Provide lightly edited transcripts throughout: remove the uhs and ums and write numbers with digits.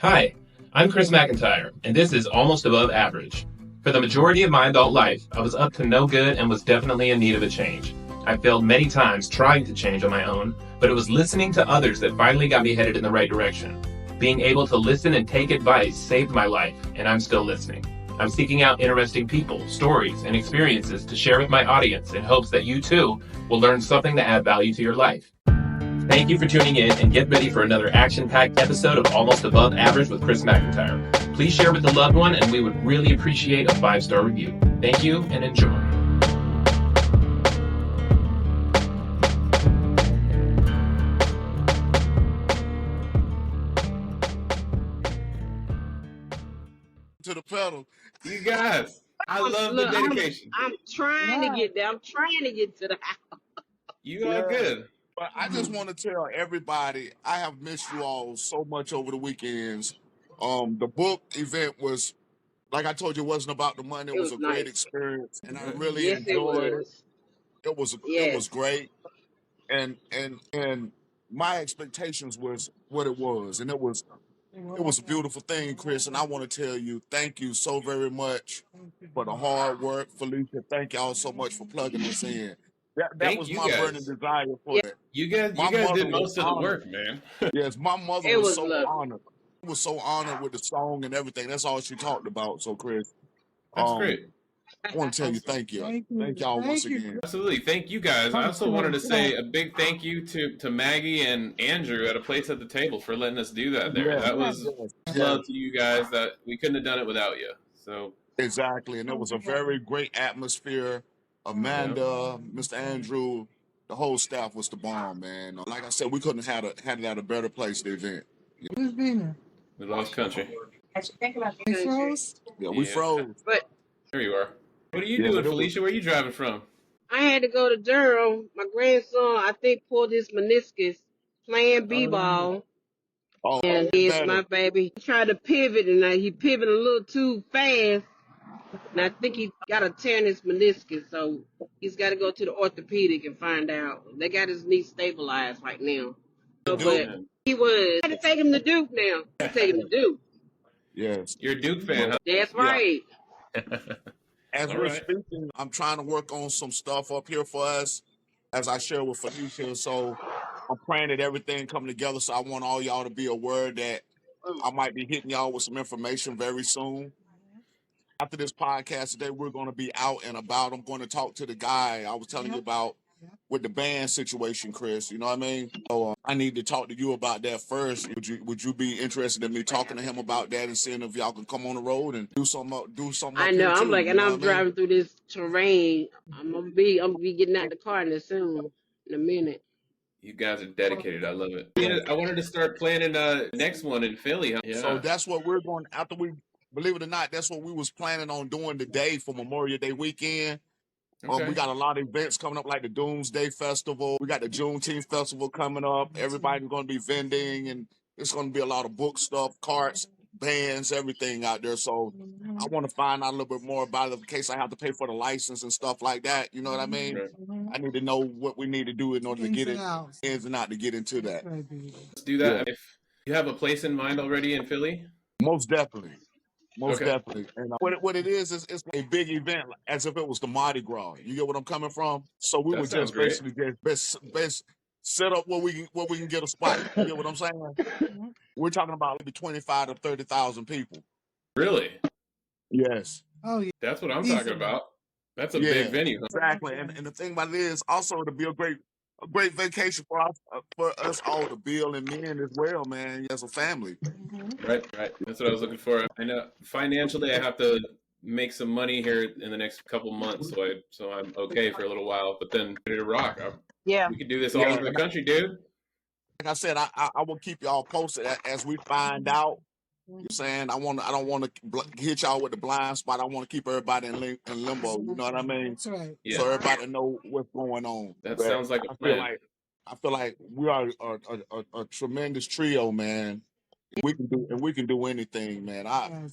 Hi, I'm Chris McIntyre, and this is Almost Above Average. For the majority of my adult life, I was up to no good and was definitely in need of a change. I failed many times trying to change on my own, but it was listening to others that finally got me headed in the right direction. Being able to listen and take advice saved my life, and I'm still listening. I'm seeking out interesting people, stories, and experiences to share with my audience in hopes that you too will learn something to add value to your life. Thank you for tuning in, and get ready for another action-packed episode of Almost Above Average with Chris McIntyre. Please share with a loved one, and we would really appreciate a 5-star review. Thank you, and enjoy. To the pedal. You guys, I love the dedication. I'm trying to get there. I'm trying to get to the house. You are good. But I just want to tell everybody, I have missed you all so much over the weekends. The book event was, like I told you, it wasn't about the money. It was a great experience, and I really enjoyed it. It was great, and my expectations was what it was, and it was a beautiful thing, Chris. And I want to tell you, thank you so very much for the hard work, Felicia. Thank y'all so much for plugging us in. That was my burning desire for it. You guys did most of the work, man. Yes, my mother was so honored. She was so honored with the song and everything. That's all she talked about. So, Chris, that's great. I want to tell you thank you. Thank y'all once again. Absolutely. Thank you guys. I also wanted to say a big thank you to Maggie and Andrew at A Place at the Table for letting us do that there. That was love to you guys that we couldn't have done it without you. So exactly. And it was a very great atmosphere. Amanda, Mr. Andrew, the whole staff was the bomb, man. Like I said, we couldn't have had it at a better place, the event. Who's been there? We lost country. We froze? Yeah, we froze. But there you are. What are you doing, Felicia? Where are you driving from? I had to go to Durham. My grandson, I think, pulled his meniscus playing b-ball. And he's my baby. He tried to pivot, and he pivoted a little too fast. And I think he got a tear in his meniscus, so he's got to go to the orthopedic and find out. They got his knee stabilized right now. So, but I had to take him to Duke now. Take him to Duke. Yes. You're a Duke fan, huh? That's right. As we're speaking, I'm trying to work on some stuff up here for us, as I share with Felicia. So I'm praying that everything come together. So I want all y'all to be aware that I might be hitting y'all with some information very soon. After this podcast today, we're going to be out and about. I'm going to talk to the guy I was telling you about with the band situation, Chris. You know what I mean? So I need to talk to you about that first. Would you be interested in me talking to him about that and seeing if y'all can come on the road and do something? I know. I'm like, and I'm driving through this terrain. I'm gonna be getting out the car soon, in a minute. You guys are dedicated. I love it. I wanted to start planning next one in Philly. Huh? Yeah. So that's what we're going after we. Believe it or not, that's what we was planning on doing today for Memorial Day weekend. Okay. We got a lot of events coming up, like the Doomsday Festival. We got the Juneteenth Festival coming up. Everybody's going to be vending, and it's going to be a lot of book stuff, carts, bands, everything out there. So I want to find out a little bit more about it in case I have to pay for the license and stuff like that. You know what I mean? Right. I need to know what we need to do in order to get it ins and out to get into that. Let's do that. Yeah. If you have a place in mind already in Philly? Most definitely. Most definitely. And what it is it's a big event, as if it was the Mardi Gras. You get what I'm coming from? So we would just basically best set up where we can get a spot. You get what I'm saying? We're talking about maybe 25 to 30,000 people. Really? Yes. Oh yeah. That's what I'm talking about. That's a big venue. Huh? Exactly. And the thing about it is also to be a great vacation for us all, to Bill and men as well, man, as a family. Right. That's what I was looking for. I know financially I have to make some money here in the next couple months, so I'm okay for a little while. But then ready to rock. We could do this all over the country, dude. Like I said, I will keep y'all posted as we find out. You know what I'm saying? I don't want to hit y'all with the blind spot. I want to keep everybody in limbo. You know what I mean? That's right. Yeah. So everybody know what's going on. That sounds like a plan. I feel like we are a tremendous trio, man. We can do anything, man.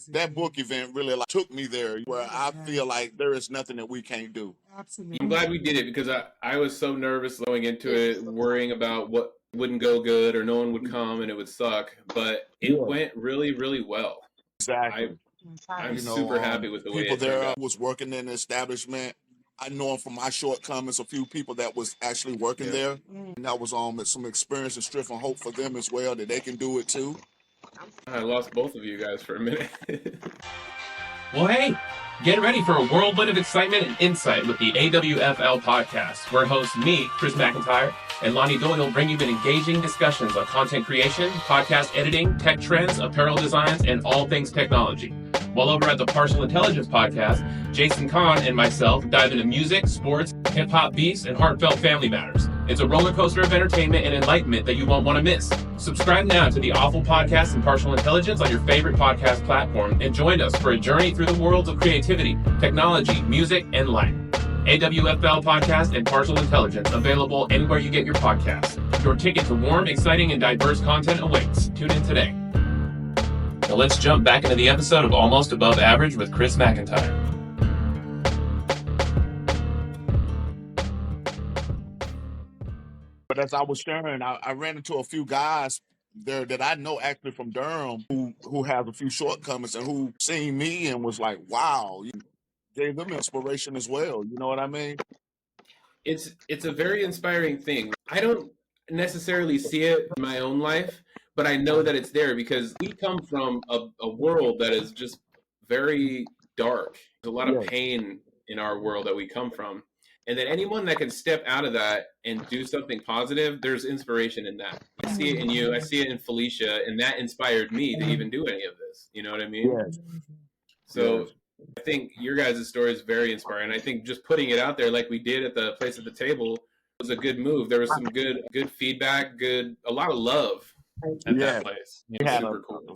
That book event really took me there, where I feel like there is nothing that we can't do. Absolutely. I'm glad we did it, because I was so nervous going into it, worrying about what wouldn't go good or no one would come and it would suck, but it went really, really well. Exactly. I'm super happy with the way people it turned there out. was working in the establishment. I know from my shortcomings, a few people that was actually working there, and that was some experience and strength and hope for them as well that they can do it too. I lost both of you guys for a minute. Well, hey, get ready for a whirlwind of excitement and insight with the AWFL podcast, where hosts me, Chris McIntyre, and Lonnie Doyle bring you engaging discussions on content creation, podcast editing, tech trends, apparel designs, and all things technology. While over at the Partial Intelligence podcast, Jason Kahn and myself dive into music, sports, hip-hop beats, and heartfelt family matters. It's a roller coaster of entertainment and enlightenment that you won't want to miss. Subscribe now to the Awful Podcast and Partial Intelligence on your favorite podcast platform and join us for a journey through the worlds of creativity, technology, music, and life. AWFL Podcast and Partial Intelligence, available anywhere you get your podcasts. Your ticket to warm, exciting, and diverse content awaits. Tune in today. Now let's jump back into the episode of Almost Above Average with Chris McIntyre. But as I was sharing, I ran into a few guys there that I know actually from Durham who have a few shortcomings and who seen me and was like, wow, you gave them inspiration as well. You know what I mean? It's a very inspiring thing. I don't necessarily see it in my own life, but I know that it's there because we come from a world that is just very dark. There's a lot of pain in our world that we come from. And then anyone that can step out of that and do something positive, there's inspiration in that. I see it in you. I see it in Felicia. And that inspired me to even do any of this. You know what I mean? Yes. So I think your guys' story is very inspiring. I think just putting it out there like we did at the place at the table was a good move. There was some good feedback, a lot of love at that place. We had super cool.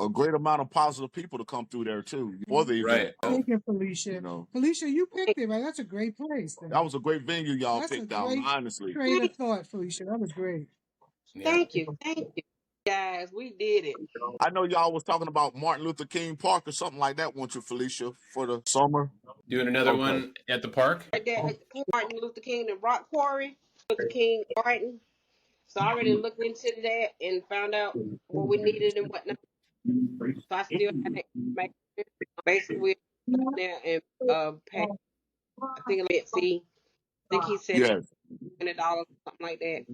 A great amount of positive people to come through there too for the event. Thank you, Felicia. Felicia, you picked it, right? That's a great place. That was a great venue y'all picked out, honestly. Creative thought, Felicia. That was great. Thank you, guys. We did it. I know y'all was talking about Martin Luther King Park or something like that, weren't you, Felicia, for the summer? Doing another one at the park? Right there at Martin Luther King and Rock Quarry, Luther King Garden. So I already looked into that and found out what we needed and whatnot. So I still had to make basically there and pay. I think a fee. I think he said $20 or something like that.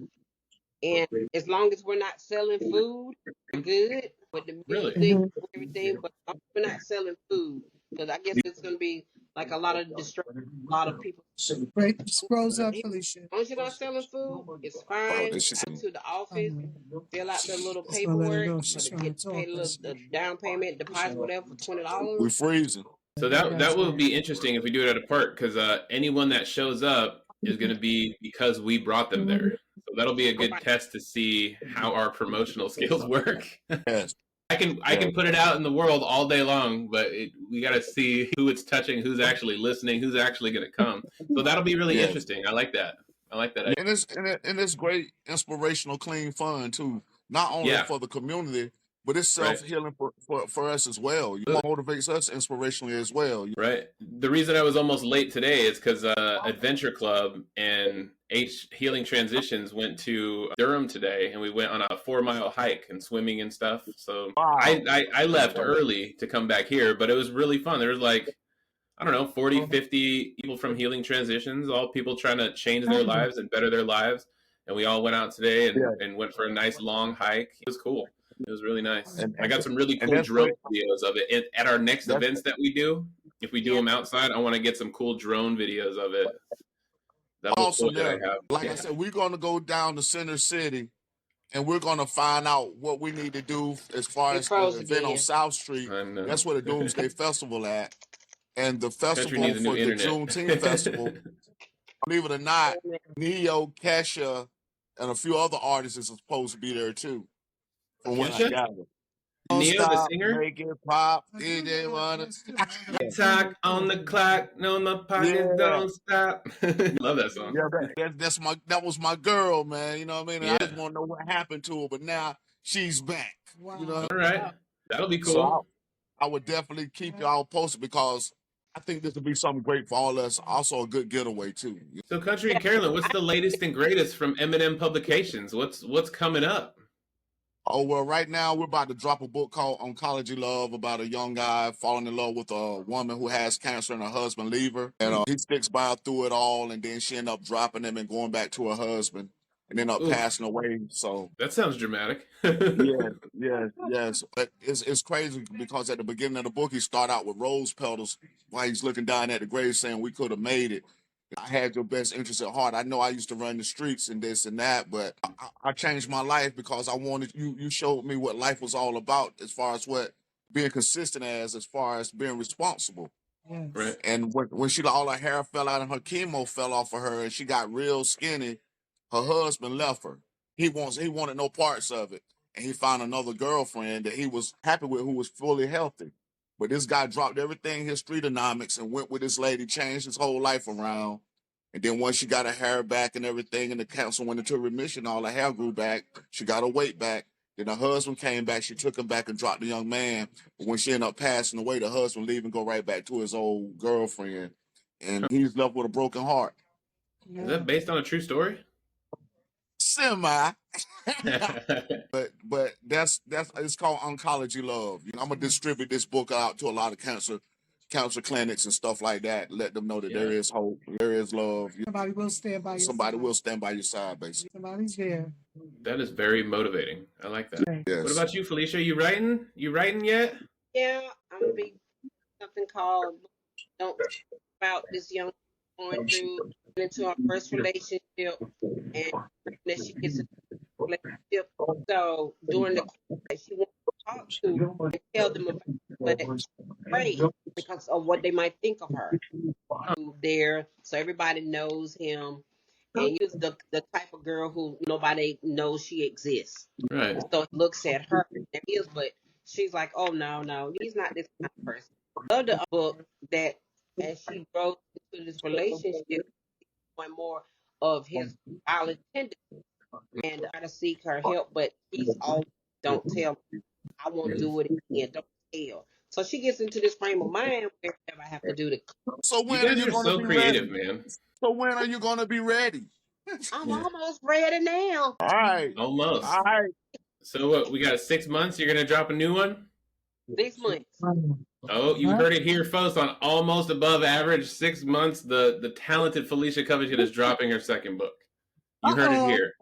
And as long as we're not selling food, we're good with the music and everything. But we're not selling food because I guess it's going to be like a lot of distraction, a lot of people. Great. Scrolls up, Felicia. As long as you're not selling food, it's fine. Come to the office, fill out the little paperwork, pay the down payment, deposit whatever for $20. We're freezing. So that will be interesting if we do it at a park because anyone that shows up is going to be because we brought them there. So that'll be a good test to see how our promotional skills work. Yes. I can put it out in the world all day long, but we got to see who it's touching, who's actually listening, who's actually going to come. So that'll be really interesting. I like that. And it's great, inspirational, clean fun too. Not only for the community, but it's self-healing for us as well. It motivates us inspirationally as well. Right. The reason I was almost late today is because Adventure Club and Healing Transitions went to Durham today, and we went on a 4-mile hike and swimming and stuff. So I left early to come back here, but it was really fun. There was like, I don't know, 40, 50 people from Healing Transitions, all people trying to change their lives and better their lives. And we all went out today and went for a nice long hike. It was cool. It was really nice. And I got some really cool drone videos of it. At our next events that we do, if we do them outside, I want to get some cool drone videos of it. Also, I said, we're going to go down to Center City, and we're going to find out what we need to do as far as the event on South Street. That's where the Doomsday Festival at. And the festival for the Juneteenth Festival, believe it or not, Neo, Kesha, and a few other artists is supposed to be there too. From what I gather. Neo, the singer? Make it pop, DJ wanna talk on the clock, no, my pockets don't stop. Love that song. Yeah, that was my girl, man. You know what I mean? I just want to know what happened to her, but now she's back. Wow. You know? All right. That'll be cool. So I would definitely keep y'all posted because I think this would be something great for all of us. Also, a good getaway too. So, Country and Carolyn, what's the latest and greatest from M&M Publications? What's coming up? Oh, well, right now we're about to drop a book called Oncology Love about a young guy falling in love with a woman who has cancer and her husband leave her. And he sticks by her through it all, and then she end up dropping him and going back to her husband and end up passing away. So that sounds dramatic. yes. But it's crazy because at the beginning of the book, he start out with rose petals while he's looking down at the grave saying, we could have made it. I had your best interest at heart. I know I used to run the streets and this and that, but I changed my life because I wanted you showed me what life was all about as far as what being consistent as far as being responsible. Yes. Right. And when she all her hair fell out and her chemo fell off of her and she got real skinny, her husband left her. He wanted no parts of it. And he found another girlfriend that he was happy with who was fully healthy. But this guy dropped everything, his streetonomics, and went with this lady, changed his whole life around. And then once she got her hair back and everything, and the cancer went into remission, all her hair grew back. She got her weight back. Then her husband came back. She took him back and dropped the young man. But when she ended up passing away, the husband leave and go right back to his old girlfriend. And he's left with a broken heart. Is that based on a true story? Semi. but that's it's called Oncology Love. You know, I'm gonna distribute this book out to a lot of cancer clinics and stuff like that. Let them know that there is hope, there is love. Somebody will stand by your Somebody side. will stand by your side, basically. Somebody's there. That is very motivating. I like that. Yes. What about you, Felicia? Are you writing? You writing yet? Yeah, I'm gonna be something called "Don't Talk About This Young Going Through into her first relationship, and that she gets a relationship. So during the course that she wants to talk to and tell them about it, but she's afraid because of what they might think of her. There, so everybody knows him, and he's the type of girl who nobody knows she exists. Right. So he looks at her, and he is, but she's like, oh no, he's not this kind of person. Love the book that as she grows into this relationship, one more of his violent tendencies and try to seek her help, but he's always don't tell me. I won't do it again. Don't tell. So she gets into this frame of mind where I have to do the. So when You are guys you are going to so be creative, ready? man. So when are you going to be ready? I'm almost ready now. All right. Almost. All right. So what? We got 6 months. You're gonna drop a new one? 6 months. Oh, you heard it here, folks. On Almost Above Average, 6 months. The talented Felicia Covington is dropping her second book. You heard it here.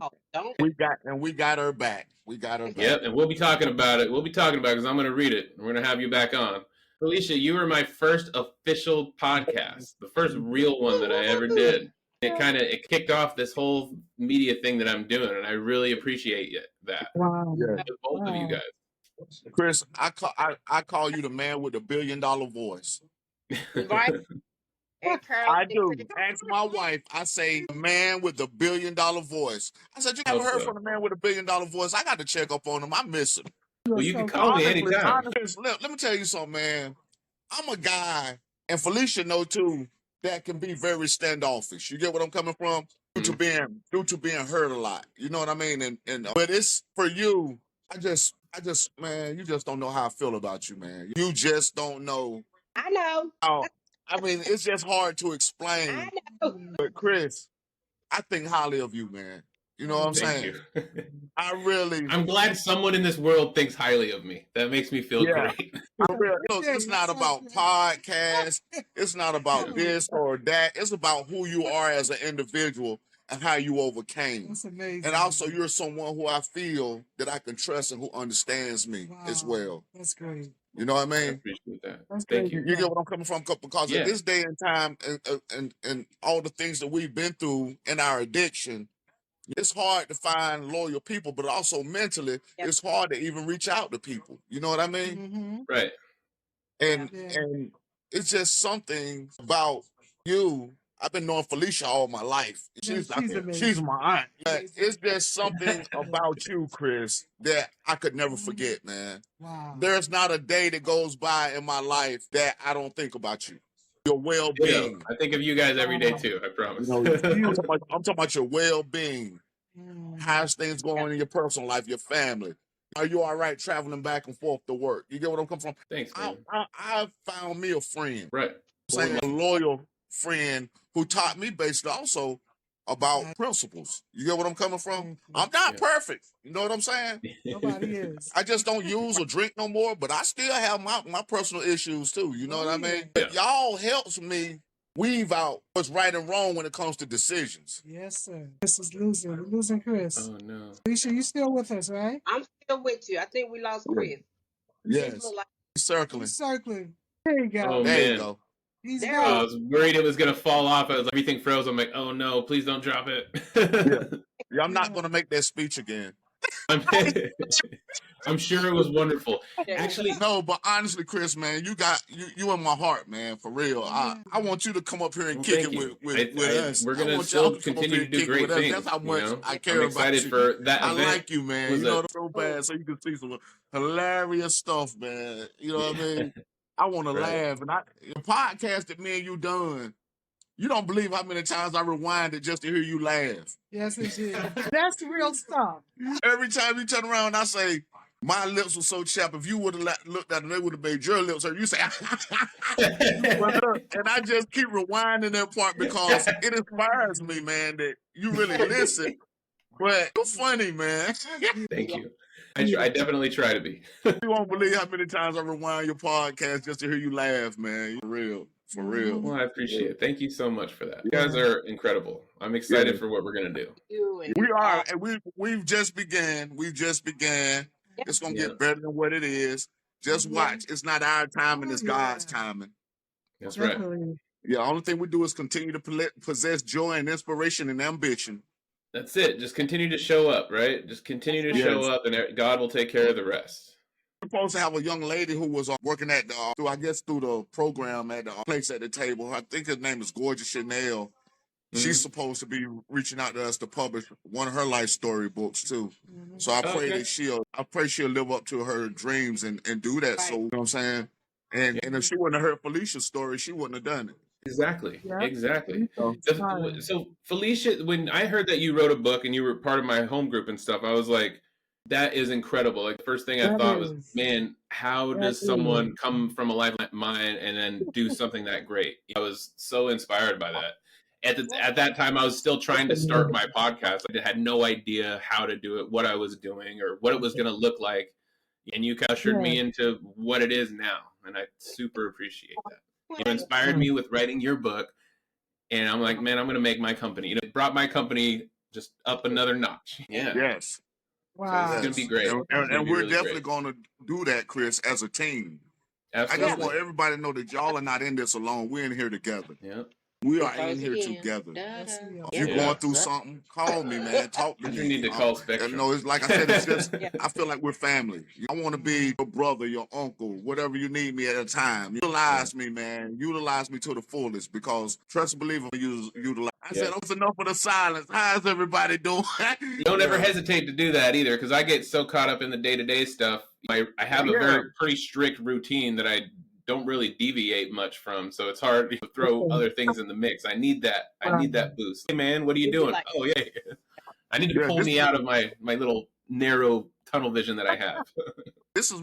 Oh, don't. We got her back. We got her back. Yep, and we'll be talking about it. Because I'm gonna read it. We're gonna have you back on. Felicia, you were my first official podcast, the first real one that I ever did. It kicked off this whole media thing that I'm doing, and I really appreciate that. Wow. Yeah. Both of you guys. Chris, I call you the man with the $1 billion voice. Right? And Carol, I do. Ask my wife. I say the man with the $1 billion voice. I said, you ever heard from the man with the $1 billion voice? I got to check up on him. I miss him. Well, you can call me anytime. Let me tell you something, man. I'm a guy, and Felicia know too, that can be very standoffish. You get what I'm coming from? Due to being hurt a lot. You know what I mean? And but it's for you. I just man, you just don't know how I feel about you, man. You just don't know. I know. I mean, it's just hard to explain. I know. But Chris, I think highly of you, man. You know what I'm saying? I'm glad someone in this world thinks highly of me. That makes me feel great. Look, it's not about podcasts. It's not about this or that. It's about who you are as an individual and how you overcame. That's amazing. And also, you're someone who I feel that I can trust and who understands me as well. That's great. You know what I mean? I appreciate that. Thank you. You get what I'm coming from? Because in this day and time and all the things that we've been through in our addiction, it's hard to find loyal people, but also mentally, it's hard to even reach out to people. You know what I mean? Mm-hmm. Right. And it's just something about you. I've been knowing Felicia all my life. She's my aunt. But it's just something about you, Chris, that I could never forget, man. Wow. There's not a day that goes by in my life that I don't think about you. Your well-being. I think of you guys every day too, I promise. I'm talking about your well-being. How's things going in your personal life, your family? Are you all right traveling back and forth to work? You get what I'm coming from? Thanks, man. I found me a friend. Right. Saying a loyal friend who taught me basically also about principles. You get what I'm coming from? I'm not perfect. You know what I'm saying? Nobody is. I just don't use or drink no more, but I still have my personal issues too. You know what I mean? But y'all helps me weave out what's right and wrong when it comes to decisions. Yes, sir. Chris is losing. We're losing Chris. Oh, no. Felicia, you still with us, right? I'm still with you. I think we lost Chris. Yes. Circling. He's circling. There you go. Oh, there man. you go. He's There back. I was worried it was going to fall off. I was like, everything froze. I'm like, oh, no, please don't drop it. Yeah, I'm not going to make that speech again. I'm sure it was wonderful. Actually, no, but honestly, Chris, man, you in my heart, man, for real. I want you to come up here and kick it with us. We're gonna still continue to do great things. That's how much I care I'm about excited you. for that I event. like you, man. You know, so bad, so you can see some hilarious stuff, man. You know what I mean? I want to laugh, and the podcast that me and you done. You don't believe how many times I rewinded just to hear you laugh. Yes, it did. That's the real stuff. Every time you turn around, I say, my lips were so chapped. If you would have looked at them, they would have made your lips hurt. You say, and I just keep rewinding that part because it inspires me, man, that you really listen. But you're funny, man. Thank you. I definitely try to be. You won't believe how many times I rewind your podcast just to hear you laugh, man. For real. For real. Well, I appreciate it. Thank you so much for that. You guys are incredible. I'm excited for what we're going to do. We are. And we've just began. It's going to get better than what it is. Just watch. It's not our timing. It's God's timing. That's right. Yeah, only thing we do is continue to possess joy and inspiration and ambition. That's it. Just continue to show up, right? Just continue to show up, and God will take care of the rest. We're supposed to have a young lady who was working at through the program at the place at the table. I think her name is Gorgeous Chanel. She's supposed to be reaching out to us to publish one of her life story books too. So I pray that she'll live up to her dreams and do that. Right. So you know what I'm saying? And if she wouldn't have heard Felicia's story, she wouldn't have done it. Exactly. So Felicia, when I heard that you wrote a book and you were part of my home group and stuff, I was like, that is incredible. Like the first thing I thought was, man, how does someone come from a life like mine and then do something that great? I was so inspired by that. At that time, I was still trying to start my podcast. I had no idea how to do it, what I was doing, or what it was going to look like. And you ushered me into what it is now. And I super appreciate that. You inspired me with writing your book. And I'm like, man, I'm going to make my company. It brought my company just up another notch. Yeah. Yes. Wow. So it's going to be great. And we're definitely going to do that, Chris, as a team. Absolutely. I just want everybody to know that y'all are not in this alone. We're in here together. Yeah. We are in here together. If you're going through something, call me, man. Talk to me. You need to call Spectrum. No, it's like I said, it's just, I feel like we're family. I want to be your brother, your uncle, whatever you need me at a time. Utilize me, man. Utilize me to the fullest because, trust and believe, utilize. I said, that's enough of the silence. How's everybody doing? Don't ever hesitate to do that either because I get so caught up in the day-to-day stuff. I have a pretty strict routine that I don't really deviate much from, so it's hard to throw other things in the mix. I need that. I need that boost. Hey man, what are you doing? Oh yeah, I need to pull me out of my little narrow tunnel vision that I have. This is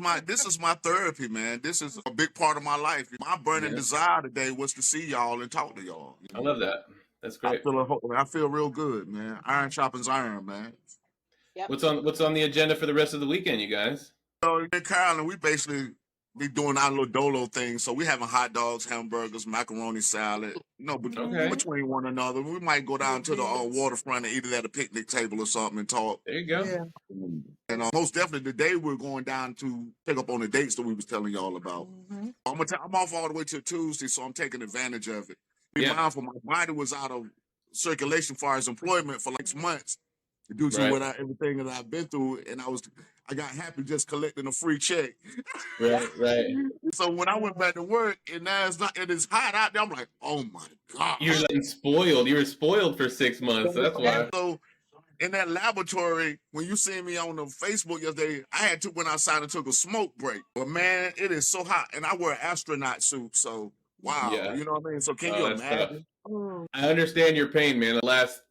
my therapy, man. This is a big part of my life. My burning desire today was to see y'all and talk to y'all. I love that. That's great. I feel real good, man. Iron sharpens iron, man. Yep. What's on the agenda for the rest of the weekend, you guys? So in Carolyn, we basically be doing our little dolo thing. So we having hot dogs, hamburgers, macaroni salad, between one another. We might go down to the waterfront and eat it at a picnic table or something and talk. There you go. Yeah. And most definitely today we're going down to pick up on the dates that we was telling y'all about. I'm off all the way till Tuesday, so I'm taking advantage of it. Be mindful, my body was out of circulation as far as employment for like months due to everything that I've been through, and I got happy just collecting a free check. Right. So when I went back to work and now it's hot out there, I'm like, oh my God. You're like spoiled. You were spoiled for 6 months. That's why. So in that laboratory, when you see me on the Facebook yesterday, I went outside and took a smoke break. But man, it is so hot. And I wear an astronaut suit, so wow. Yeah. You know what I mean? So can you imagine? I understand your pain, man. The last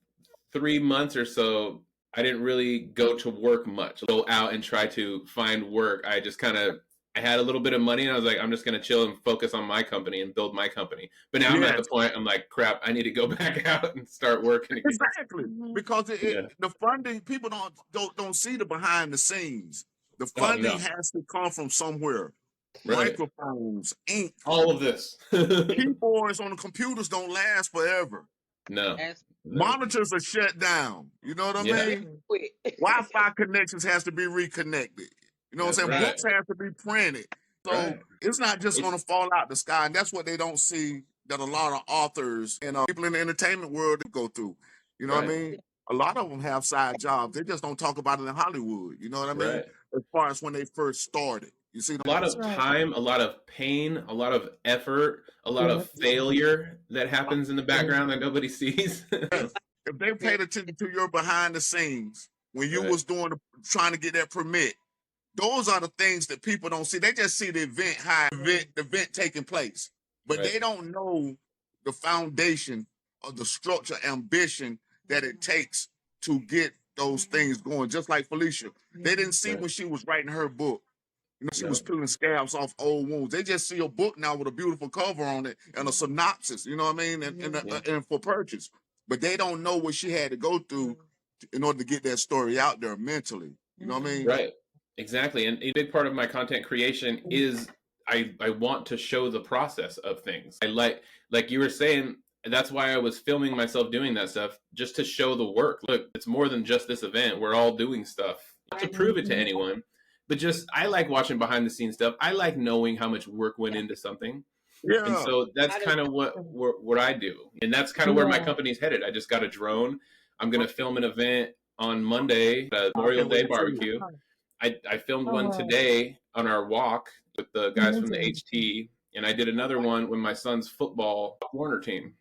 3 months or so, I didn't really go to work much, go out and try to find work. I just kind of, I had a little bit of money and I was like, I'm just going to chill and focus on my company and build my company. But now I'm at the point, I'm like, crap, I need to go back out and start working again. Exactly. Because the funding, people don't see the behind the scenes. The funding has to come from somewhere. Right. Microphones, ink. All of this. Keyboards on the computers don't last forever. No. Monitors are shut down. You know what I mean? Wi-Fi connections has to be reconnected. You know what I'm saying? Right. Books have to be printed. So it's not just going to fall out the sky. And that's what they don't see, that a lot of authors and people in the entertainment world go through. You know what I mean? A lot of them have side jobs. They just don't talk about it in Hollywood. You know what I mean? As far as when they first started. You see, a lot of time, a lot of pain, a lot of effort, a lot of failure that happens in the background that nobody sees. If they paid attention to your behind the scenes when you was trying to get that permit, those are the things that people don't see. They just see the event taking place, but they don't know the foundation of the structure, ambition that it takes to get those things going. Just like Felicia, they didn't see when she was writing her book. You know, she was peeling scabs off old wounds. They just see a book now with a beautiful cover on it and a synopsis, you know what I mean, and for purchase. But they don't know what she had to go through in order to get that story out there mentally. You know what I mean? Right. Exactly. And a big part of my content creation is I want to show the process of things. I like you were saying, that's why I was filming myself doing that stuff, just to show the work. Look, it's more than just this event. We're all doing stuff. Not to prove it to anyone. But just, I like watching behind the scenes stuff. I like knowing how much work went into something. Yeah. And so that's kind of what I do. And that's kind of where my company's headed. I just got a drone. I'm going to film an event on Monday, Memorial Day barbecue. I filmed one today on our walk with the guys from the HT. And I did another one with my son's football Warner team.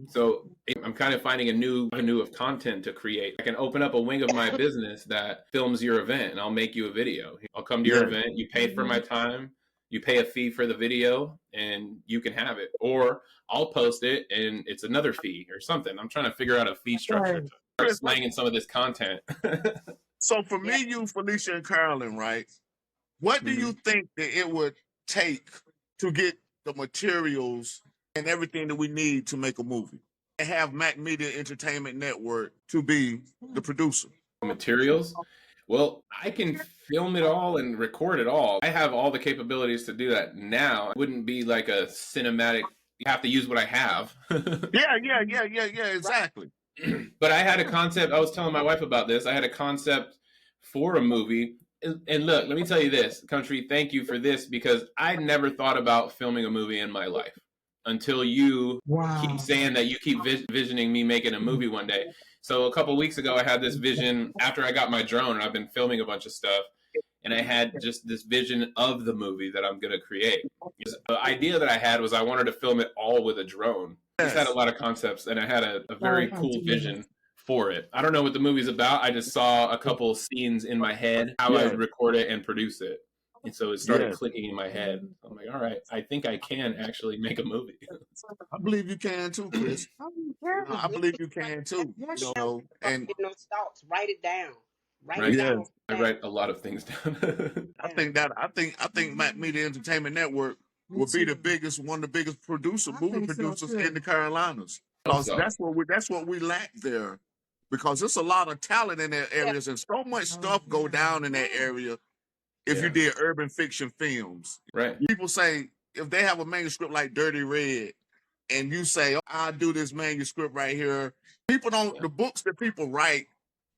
So I'm kind of finding a new avenue of content to create. I can open up a wing of my business that films your event, and I'll make you a video. I'll come to your event, you pay for my time, you pay a fee for the video, and you can have it. Or I'll post it, and it's another fee or something. I'm trying to figure out a fee structure to start slanging some of this content. So for me, you, Felicia, and Carolyn, right? What do you think that it would take to get the materials and everything that we need to make a movie, and have Mac Media Entertainment Network to be the producer? Materials? Well, I can film it all and record it all. I have all the capabilities to do that now. It wouldn't be like a cinematic, you have to use what I have. Yeah, exactly. But I had a concept, I was telling my wife about this, I had a concept for a movie. And look, let me tell you this, Country, thank you for this, because I never thought about filming a movie in my life until you keep saying that you keep visioning me making a movie one day. So a couple of weeks ago, I had this vision after I got my drone, and I've been filming a bunch of stuff. And I had just this vision of the movie that I'm going to create. The idea that I had was I wanted to film it all with a drone. I just had a lot of concepts, and I had a very cool vision for it. I don't know what the movie's about. I just saw a couple scenes in my head, how I would record it and produce it. And so it started clicking in my head. I'm like, all right, I think I can actually make a movie. I believe you can too, Chris. I believe you can too. You know, and get no thoughts, write it down. Write it down. I write a lot of things down. I think Mac Media Entertainment Network will be one of the biggest movie producers in the Carolinas. Because that's what we lack there. Because there's a lot of talent in that areas, and so much stuff go down in that area. If you did urban fiction films, right? People say if they have a manuscript like Dirty Red, and you say, "Oh, I'll do this manuscript right here," people don't. The books that people write,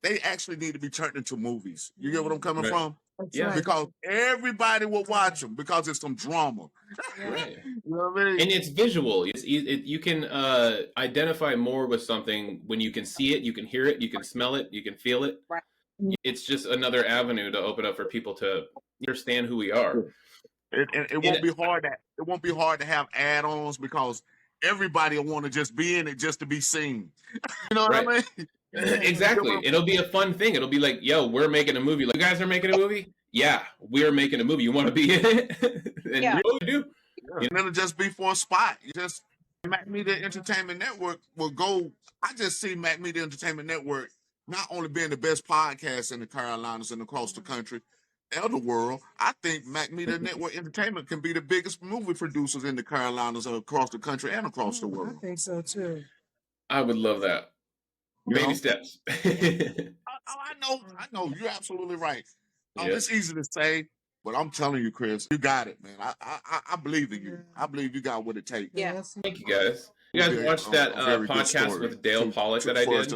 they actually need to be turned into movies. You get what I'm coming from? Yeah. Because everybody will watch them because it's some drama. Right. You know what I mean? And it's visual. You can identify more with something when you can see it, you can hear it, you can smell it, you can feel it. Right. It's just another avenue to open up for people to understand who we are. It won't be hard. It won't be hard to have add-ons because everybody will want to just be in it just to be seen. You know what I mean? Exactly. It'll be a fun thing. It'll be like, yo, we're making a movie. Like, you guys are making a movie? Yeah, we're making a movie. You want to be in it? And you do. And it'll just be for a spot. Mac Media Entertainment Network will go. I just see Mac Media Entertainment Network not only being the best podcast in the Carolinas and across the country and the world, I think Mac Media Network Entertainment can be the biggest movie producers in the Carolinas across the country and across the world. I think so too. I would love that. Baby steps. I know. You're absolutely right. It's easy to say, but I'm telling you, Chris, you got it, man. I believe in you. I believe you got what it takes. Yeah. Thank you, guys. You guys watched that podcast with Dale Pollack that I did?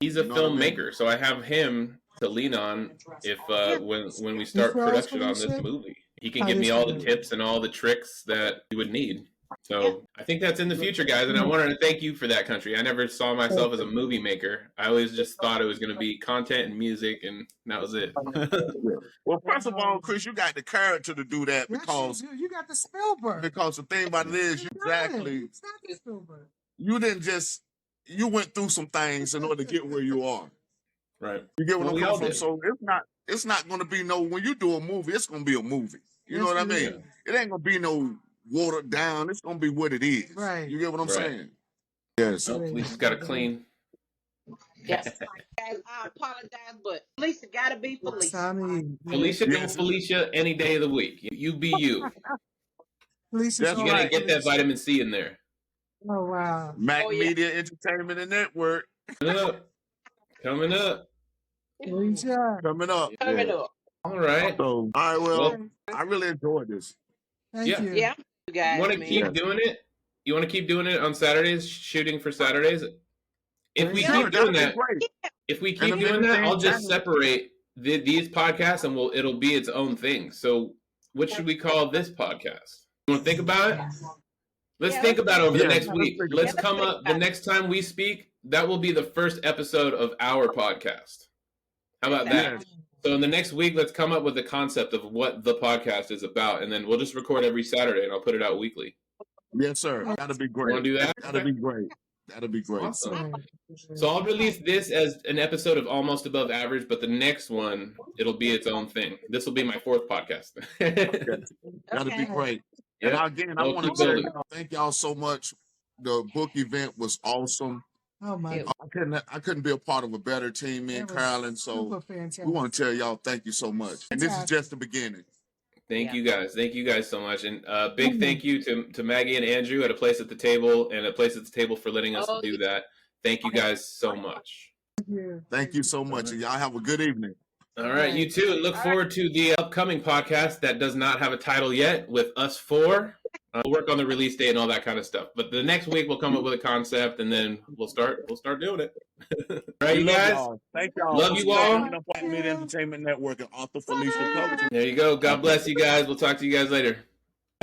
He's a filmmaker, so I have him to lean on if when we start production on this movie. He can give me all the tips and all the tricks that you would need. So I think that's in the future, guys, and I wanted to thank you for that, Country. I never saw myself as a movie maker. I always just thought it was going to be content and music, and that was it. Well, first of all, Chris, you got the character to do that because you got the Spielberg. Because the thing about it is, you didn't just you went through some things in order to get where you are. Right. You get what I'm coming from? So it's not going to be when you do a movie, it's going to be a movie. You know what I mean? It ain't going to be no watered down. It's going to be what it is. Right. You get what I'm saying? Yes. Oh, Felicia's got to clean. Yes. Guys, I apologize, but Felicia got to be Felicia. Felicia can Felicia any day of the week. You be you. Felicia's you got to get that vitamin C in there. Oh, wow. Mac Media Entertainment and Network. Coming up. Coming up. All right. So, all right, well, I really enjoyed this. Thank you. Yeah. You want to keep doing it? You want to keep doing it on Saturdays, shooting for Saturdays? If we keep doing that, I'll just separate these podcasts and it'll be its own thing. So what should we call this podcast? You want to think about it? Let's think about it over the next week. Let's come up the next time we speak. That will be the first episode of our podcast. How about that? So in the next week, let's come up with the concept of what the podcast is about, and then we'll just record every Saturday, and I'll put it out weekly. Yes, sir. That'd be great. Want to do that? That'd be great. That'd be great. Awesome. So I'll release this as an episode of Almost Above Average, but the next one, it'll be its own thing. This will be my 4th podcast. That'd be great. And again, I want to say thank y'all so much. The book event was awesome. Oh my! I couldn't be a part of a better team, me and Carolyn. So we want to tell y'all thank you so much. And this is just the beginning. Thank you guys. Thank you guys so much. And big thank you to Maggie and Andrew at A Place at the Table and A Place at the Table for letting us do that. Thank you guys so much. Thank you so much. And y'all have a good evening. All right, you too. And look forward to the upcoming podcast that does not have a title yet with us 4. We'll work on the release date and all that kind of stuff. But the next week we'll come up with a concept and then we'll start doing it. All right, you guys. Thank y'all. Love you all. Media Entertainment Network and author Felicia Coach. There you go. God bless you guys. We'll talk to you guys later.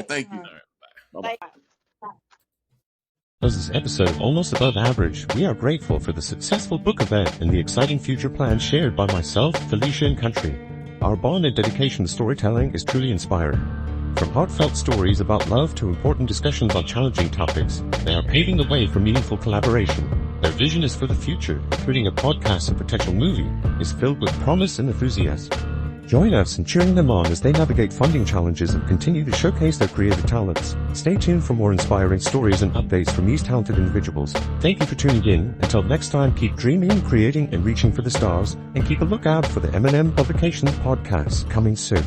Thank you. All right, bye. As this episode of Almost Above Average, we are grateful for the successful book event and the exciting future plans shared by myself, Felicia, and Country. Our bond and dedication to storytelling is truly inspiring. From heartfelt stories about love to important discussions on challenging topics, they are paving the way for meaningful collaboration. Their vision is for the future, including a podcast and potential movie, is filled with promise and enthusiasm. Join us in cheering them on as they navigate funding challenges and continue to showcase their creative talents. Stay tuned for more inspiring stories and updates from these talented individuals. Thank you for tuning in. Until next time, keep dreaming, creating, and reaching for the stars, and keep a lookout for the M&M Publications podcast coming soon.